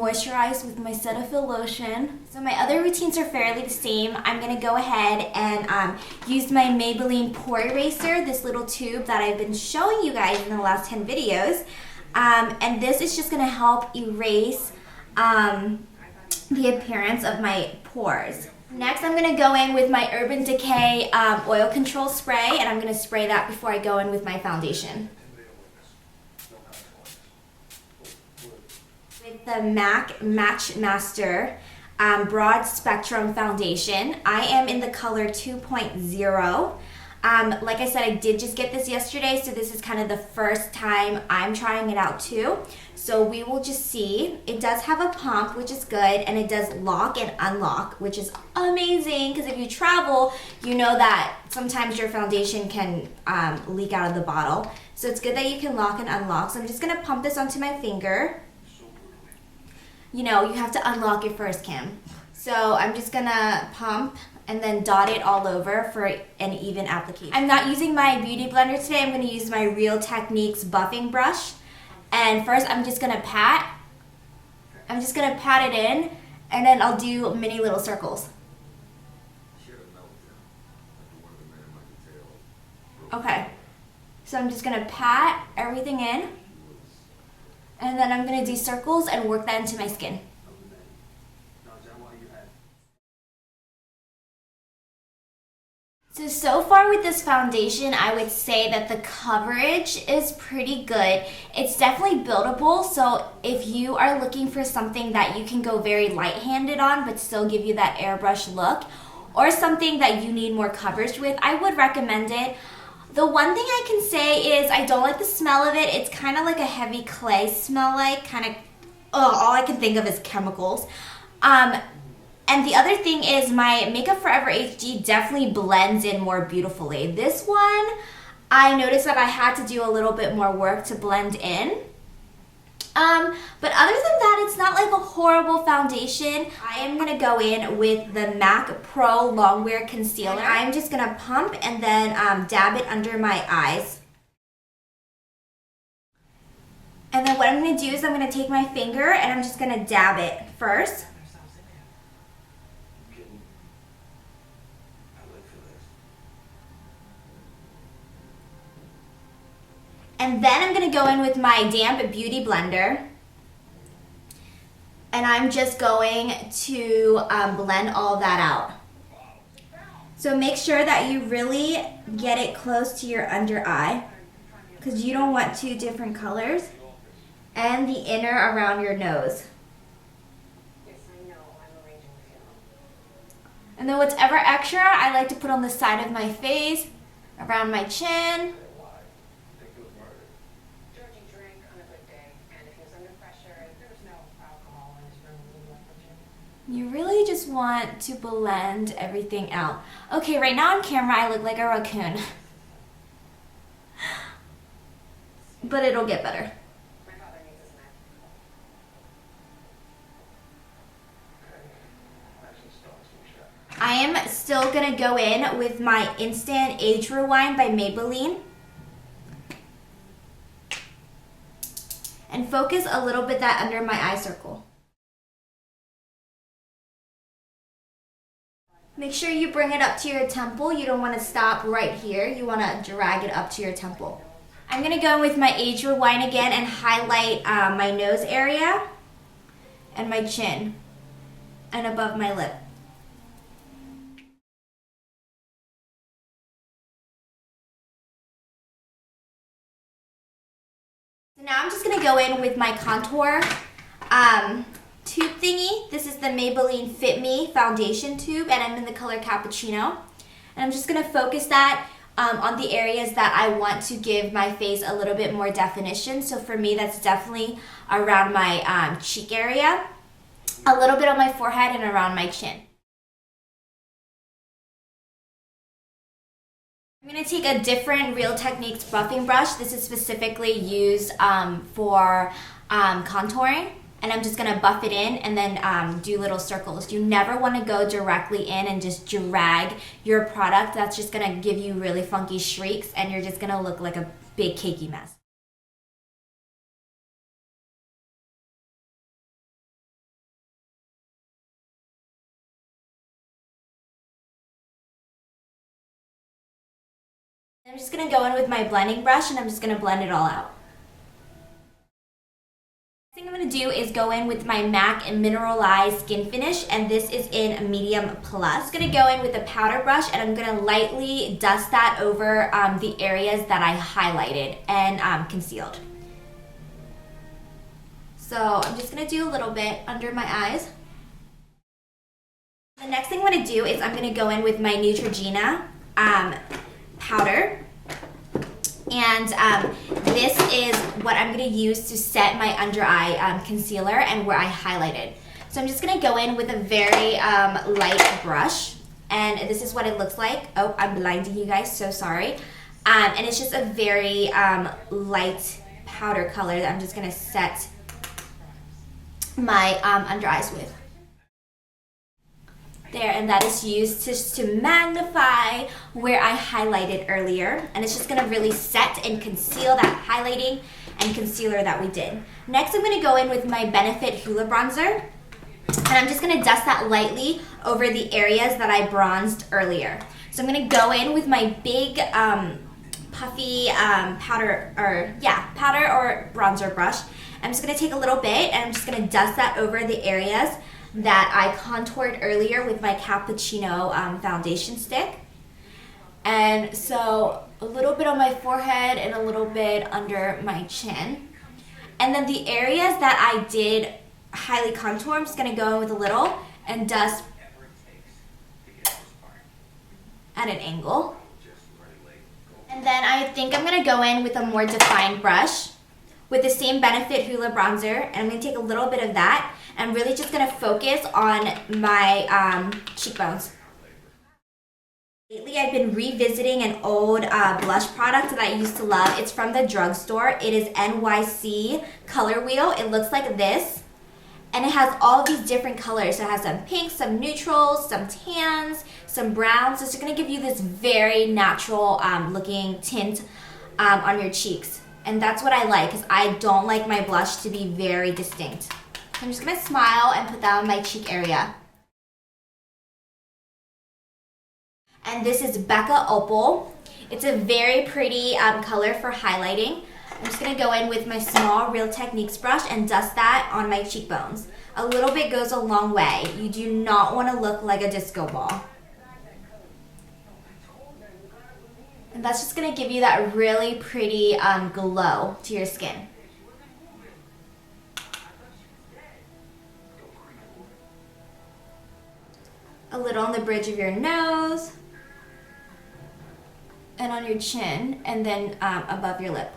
moisturize with my Cetaphil Lotion. So my other routines are fairly the same. I'm going to go ahead and use my Maybelline Pore Eraser, this little tube that I've been showing you guys in the last 10 videos. And this is just going to help erase the appearance of my pores. Next, I'm going to go in with my Urban Decay Oil Control Spray, and I'm going to spray that before I go in with my foundation. With the MAC Matchmaster Broad Spectrum Foundation, I am in the color 2.0. Like I said, I did just get this yesterday, so this is kind of the first time I'm trying it out too. So we will just see. It does have a pump, which is good, and it does lock and unlock, which is amazing, because if you travel, you know that sometimes your foundation can leak out of the bottle. So it's good that you can lock and unlock. So I'm just going to pump this onto my finger. You know, you have to unlock it first, Kim. So I'm just going to pump and then dot it all over for an even application. I'm not using my beauty blender today. I'm going to use my Real Techniques buffing brush. And first I'm just going to pat. I'm just going to pat it in, and then I'll do mini little circles. Okay. So I'm just going to pat everything in, and then I'm going to do circles and work that into my skin. So far with this foundation, I would say that the coverage is pretty good. It's definitely buildable, so if you are looking for something that you can go very light-handed on but still give you that airbrush look, or something that you need more coverage with, I would recommend it. The one thing I can say is I don't like the smell of it. It's kind of like a heavy clay smell, like all I can think of is chemicals. And the other thing is my Makeup Forever HD definitely blends in more beautifully. This one, I noticed that I had to do a little bit more work to blend in. But other than that, it's not like a horrible foundation. I am going to go in with the MAC Pro Longwear Concealer. I'm just going to pump and then dab it under my eyes. And then what I'm going to do is I'm going to take my finger and I'm just going to dab it first. And then I'm going to go in with my damp beauty blender, and I'm just going to blend all that out. So make sure that you really get it close to your under eye, because you don't want two different colors, and the inner around your nose. And then whatever extra, I like to put on the side of my face, around my chin. You really just want to blend everything out. Okay, right now on camera I look like a raccoon. But it'll get better. I am still going to go in with my Instant Age Rewind by Maybelline. And focus a little bit that under my eye circle. Make sure you bring it up to your temple. You don't want to stop right here. You want to drag it up to your temple. I'm going to go in with my Age Rewind again and highlight my nose area and my chin and above my lip. So now I'm just going to go in with my contour tube thingy. This is the Maybelline Fit Me foundation tube, and I'm in the color Cappuccino. And I'm just going to focus that on the areas that I want to give my face a little bit more definition. So for me, that's definitely around my cheek area, a little bit on my forehead, and around my chin. I'm going to take a different Real Techniques buffing brush. This is specifically used for contouring. And I'm just going to buff it in and then do little circles. You never want to go directly in and just drag your product. That's just going to give you really funky streaks, and you're just going to look like a big cakey mess. I'm just going to go in with my blending brush and I'm just going to blend it all out. The thing I'm going to do is go in with my MAC Mineralize Skin Finish, and this is in Medium Plus. I'm going to go in with a powder brush and I'm going to lightly dust that over the areas that I highlighted and concealed. So I'm just going to do a little bit under my eyes. The next thing I'm going to do is I'm going to go in with my Neutrogena powder. And this is what I'm going to use to set my under eye concealer and where I highlighted. So I'm just going to go in with a very light brush. And this is what it looks like. Oh, I'm blinding you guys, so sorry. And it's just a very light powder color that I'm just going to set my under eyes with. There, and that is used just to magnify where I highlighted earlier, and it's just going to really set and conceal that highlighting and concealer that we did. Next, I'm going to go in with my Benefit Hoola Bronzer, and I'm just going to dust that lightly over the areas that I bronzed earlier. So I'm going to go in with my big puffy powder or bronzer brush. I'm just going to take a little bit and I'm just going to dust that over the areas that I contoured earlier with my Cappuccino foundation stick. And so a little bit on my forehead and a little bit under my chin. And then the areas that I did highly contour, I'm just going to go in with a little and dust at an angle. And then I think I'm going to go in with a more defined brush with the same Benefit Hoola Bronzer, and I'm going to take a little bit of that. I'm really just going to focus on my cheekbones. Lately, I've been revisiting an old blush product that I used to love. It's from the drugstore. It is NYX Color Wheel. It looks like this, and it has all these different colors. So it has some pinks, some neutrals, some tans, some browns. So it's going to give you this very natural looking tint on your cheeks. And that's what I like, because I don't like my blush to be very distinct. I'm just going to smile and put that on my cheek area. And this is Becca Opal. It's a very pretty color for highlighting. I'm just going to go in with my small Real Techniques brush and dust that on my cheekbones. A little bit goes a long way. You do not want to look like a disco ball. And that's just going to give you that really pretty glow to your skin. A little on the bridge of your nose, and on your chin, and then above your lip.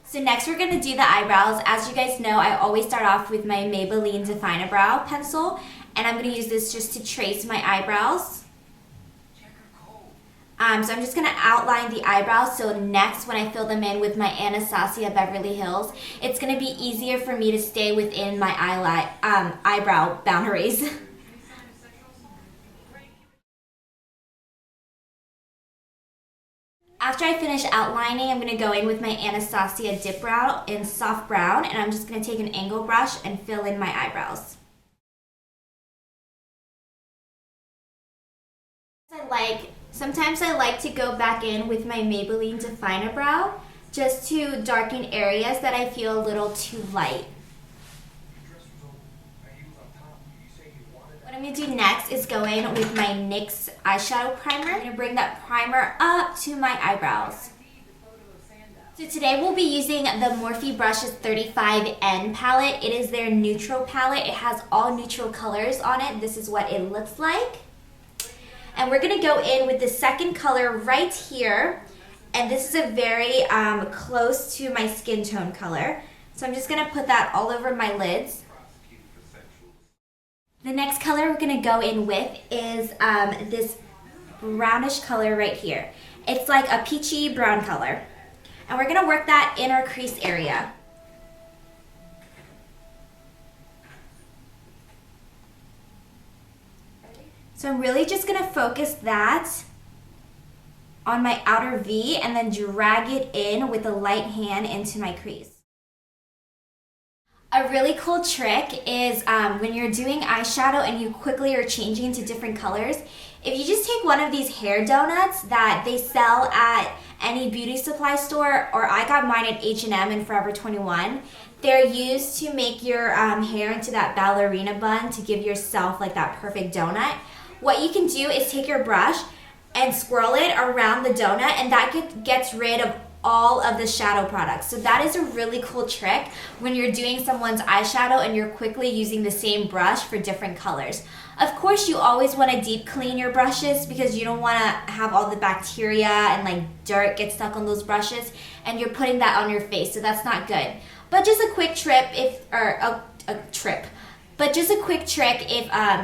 So next we're going to do the eyebrows. As you guys know, I always start off with my Maybelline Define-A-Brow pencil, and I'm going to use this just to trace my eyebrows. So I'm just going to outline the eyebrows, so next when I fill them in with my Anastasia Beverly Hills, it's going to be easier for me to stay within my eyebrow boundaries. After I finish outlining, I'm going to go in with my Anastasia Dip Brow in Soft Brown, and I'm just going to take an angle brush and fill in my eyebrows. Sometimes I like to go back in with my Maybelline Define-A-Brow just to darken areas that I feel a little too light. What I'm going to do next is go in with my NYX Eyeshadow Primer. I'm going to bring that primer up to my eyebrows. So today we'll be using the MorpheBrushes 35N palette. It is their neutral palette. It has all neutral colors on it. This is what it looks like. And we're going to go in with the second color right here. And this is a very close to my skin tone color. So I'm just going to put that all over my lids. The next color we're going to go in with is this brownish color right here. It's like a peachy brown color. And we're going to work that inner crease area. So I'm really just going to focus that on my outer V and then drag it in with a light hand into my crease. A really cool trick is when you're doing eyeshadow and you quickly are changing to different colors, if you just take one of these hair donuts that they sell at any beauty supply store, or I got mine at H&M and Forever 21, they're used to make your hair into that ballerina bun to give yourself like that perfect donut. What you can do is take your brush and swirl it around the donut, and that gets rid of all of the shadow products. So that is a really cool trick when you're doing someone's eyeshadow and you're quickly using the same brush for different colors. Of course, you always want to deep clean your brushes because you don't want to have all the bacteria and like dirt get stuck on those brushes, and you're putting that on your face, so that's not good. But just a quick trick if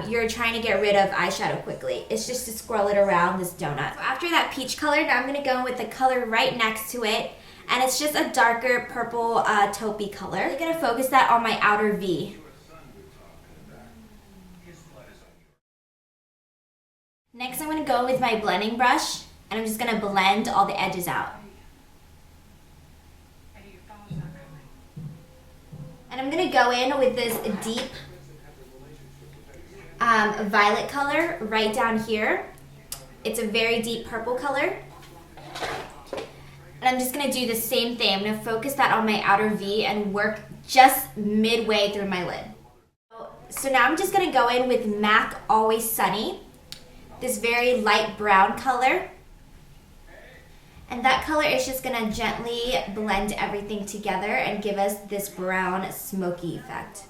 you're trying to get rid of eyeshadow quickly. It's just to swirl it around this donut. So after that peach color, now I'm going to go in with the color right next to it, and it's just a darker purple taupey color. I'm going to focus that on my outer V. Next, I'm going to go with my blending brush, and I'm just going to blend all the edges out. And I'm going to go in with this deep violet color right down here. It's a very deep purple color. And I'm just going to do the same thing. I'm going to focus that on my outer V and work just midway through my lid. So now I'm just going to go in with MAC Always Sunny, this very light brown color. And that color is just going to gently blend everything together and give us this brown smoky effect.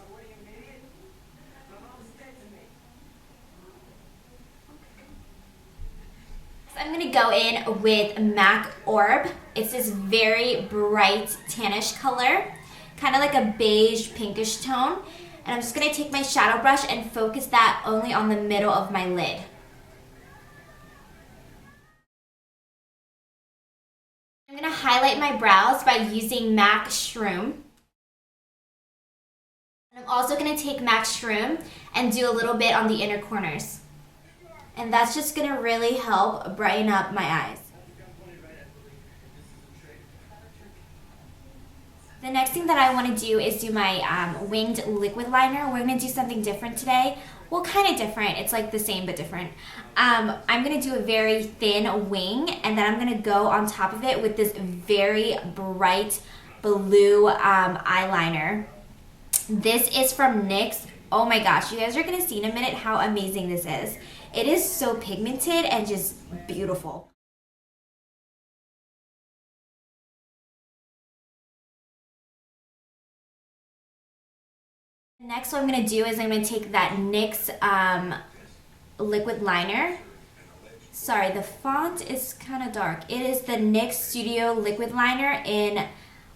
So I'm going to go in with MAC Orb. It's this very bright tannish color, kind of like a beige pinkish tone. And I'm just going to take my shadow brush and focus that only on the middle of my lid. I'm going to highlight my brows by using MAC Shroom. And I'm also going to take MAC Shroom and do a little bit on the inner corners. And that's just going to really help brighten up my eyes. The next thing that I want to do is do my winged liquid liner. We're going to do something different today. Well, kind of different. It's like the same but different. I'm going to do a very thin wing, and then I'm going to go on top of it with this very bright blue eyeliner. This is from NYX. Oh my gosh, you guys are going to see in a minute how amazing this is. It is so pigmented and just beautiful. Next, what I'm going to do is I'm going to take that NYX liquid liner. Sorry, the font is kind of dark. It is the NYX Studio Liquid Liner in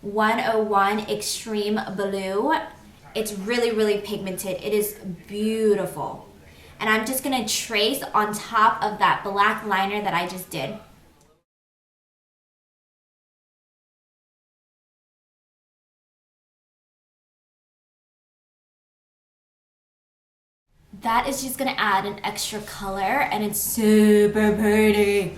101 Extreme Blue. It's really, really pigmented. It is beautiful. And I'm just going to trace on top of that black liner that I just did. That is just going to add an extra color, and it's super pretty.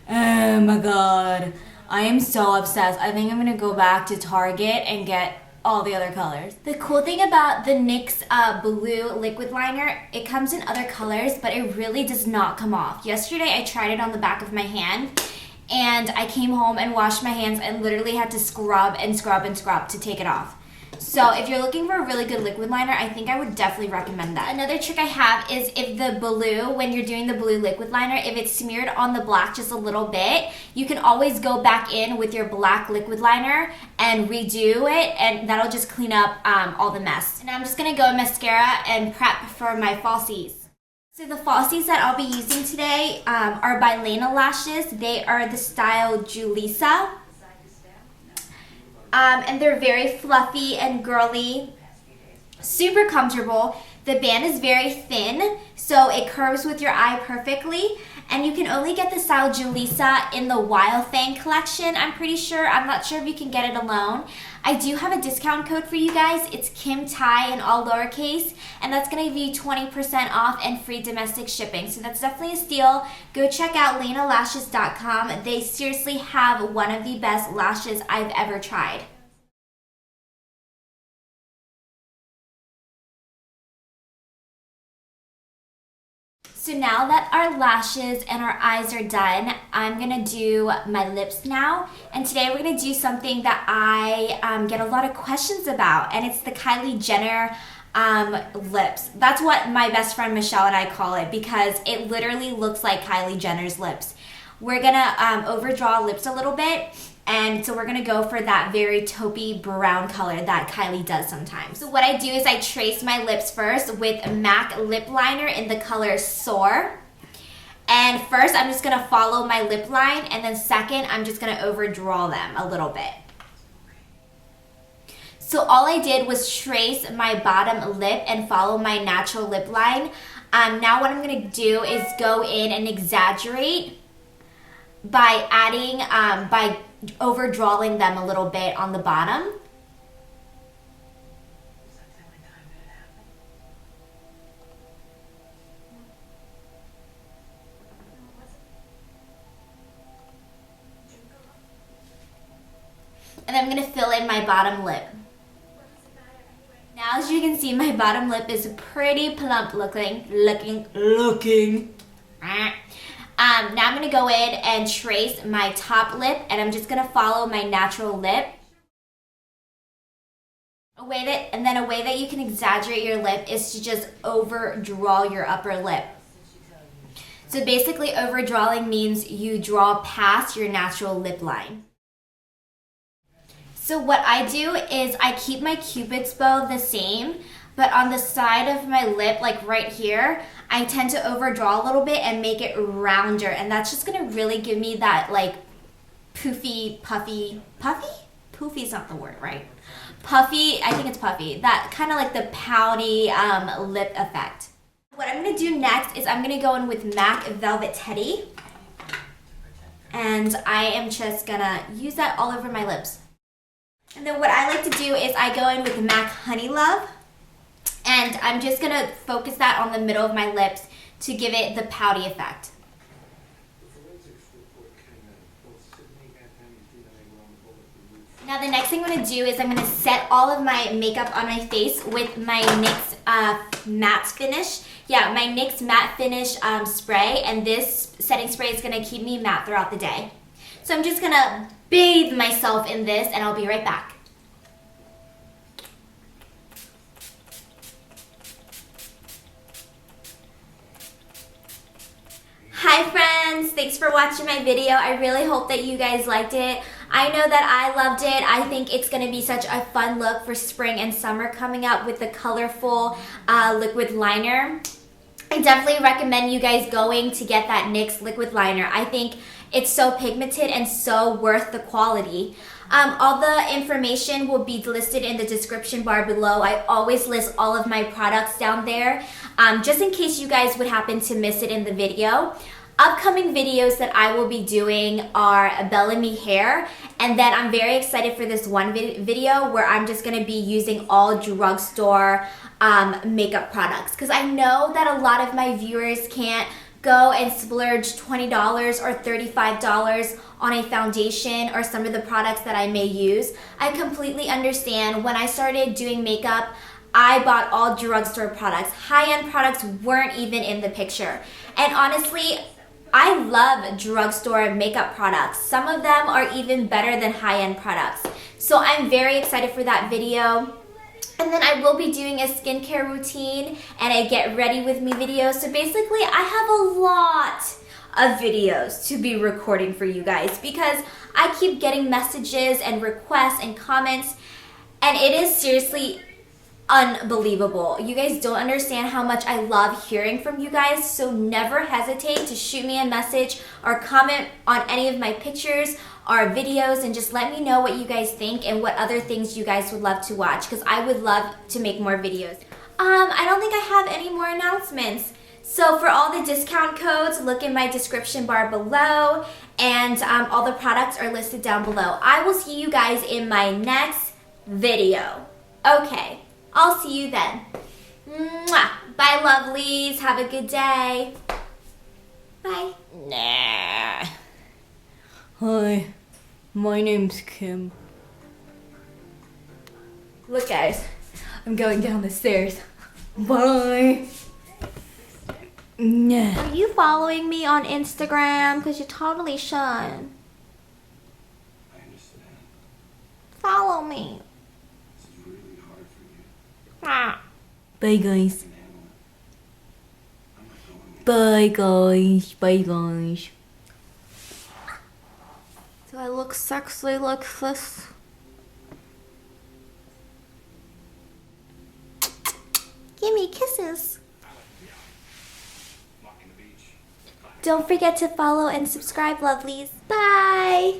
Oh my god. I am so obsessed. I think I'm going to go back to Target and get all the other colors. The cool thing about the NYX blue liquid liner, it comes in other colors, but it really does not come off. Yesterday I tried it on the back of my hand, and I came home and washed my hands and literally had to scrub and scrub and scrub to take it off. So if you're looking for a really good liquid liner, I think I would definitely recommend that. Another trick I have is if the blue, when you're doing the blue liquid liner, if it's smeared on the black just a little bit, you can always go back in with your black liquid liner and redo it, and that'll just clean up all the mess. And I'm just going to go in mascara and prep for my falsies. So the falsies that I'll be using today are by Lena Lashes. They are the style Julissa. And they're very fluffy and girly, super comfortable. The band is very thin, so it curves with your eye perfectly. And you can only get the style Julissa in the Wild Thing collection, I'm pretty sure. I'm not sure if you can get it alone. I do have a discount code for you guys. It's kim.thainguyen in all lowercase, and that's going to give you 20% off and free domestic shipping. So that's definitely a steal. Go check out lenalashes.com. They seriously have one of the best lashes I've ever tried. So now that our lashes and our eyes are done, I'm gonna do my lips now. And today we're gonna do something that I get a lot of questions about, and it's the Kylie Jenner lips. That's what my best friend Michelle and I call it, because it literally looks like Kylie Jenner's lips. We're gonna overdraw lips a little bit, and so we're gonna go for that very taupey brown color that Kylie does sometimes. So what I do is I trace my lips first with MAC lip liner in the color Soar. And first I'm just gonna follow my lip line, and then second I'm just gonna overdraw them a little bit. So all I did was trace my bottom lip and follow my natural lip line. Now what I'm gonna do is go in and exaggerate by adding, by overdrawing them a little bit on the bottom. And then I'm gonna fill in my bottom lip. Now as you can see, my bottom lip is pretty plump looking. Now I'm going to go in and trace my top lip, and I'm just going to follow my natural lip. A way that you can exaggerate your lip is to just overdraw your upper lip. So basically overdrawing means you draw past your natural lip line. So what I do is I keep my cupid's bow the same, but on the side of my lip, like right here, I tend to overdraw a little bit and make it rounder, and that's just gonna really give me that like puffy? Poofy's not the word, right? Puffy, I think it's puffy. That kind of like the pouty lip effect. What I'm gonna do next is I'm gonna go in with MAC Velvet Teddy, and I am just gonna use that all over my lips. And then what I like to do is I go in with MAC Honey Love, and I'm just going to focus that on the middle of my lips to give it the pouty effect. Now the next thing I'm going to do is I'm going to set all of my makeup on my face with my NYX matte finish. Yeah, my NYX matte finish spray, and this setting spray is going to keep me matte throughout the day. So I'm just going to bathe myself in this, and I'll be right back. Hi friends, thanks for watching my video. I really hope that you guys liked it. I know that I loved it. I think it's going to be such a fun look for spring and summer coming up with the colorful liquid liner. I definitely recommend you guys going to get that NYX liquid liner. I think it's so pigmented and so worth the quality. All the information will be listed in the description bar below. I always list all of my products down there, just in case you guys would happen to miss it in the video. Upcoming videos that I will be doing are Bellamy hair, and then I'm very excited for this one video where I'm just going to be using all drugstore makeup products, because I know that a lot of my viewers can't go and splurge $20 or $35 on a foundation or some of the products that I may use. I completely understand. When I started doing makeup, I bought all drugstore products. High-end products weren't even in the picture. And honestly, I love drugstore makeup products. Some of them are even better than high-end products. So I'm very excited for that video. And then I will be doing a skincare routine and a get ready with me video. So basically I have a lot of videos to be recording for you guys, because I keep getting messages and requests and comments, and it is seriously unbelievable. You guys don't understand how much I love hearing from you guys, so never hesitate to shoot me a message or comment on any of my pictures or videos, and just let me know what you guys think and what other things you guys would love to watch, because I would love to make more videos. I don't think I have any more announcements. So for all the discount codes, look in my description bar below, and all the products are listed down below. I will see you guys in my next video. Okay, I'll see you then. Mwah. Bye, lovelies. Have a good day. Bye. Nah. Hi, my name's Kim. Look, guys, I'm going down the stairs. Bye. Are you following me on Instagram? Because you totally should. I understand. Follow me. This is really hard for you. Bye guys. I can handle it. I'm not going in. Bye guys. Bye guys. Do I look sexy like this? Give me kisses. Don't forget to follow and subscribe, lovelies. Bye!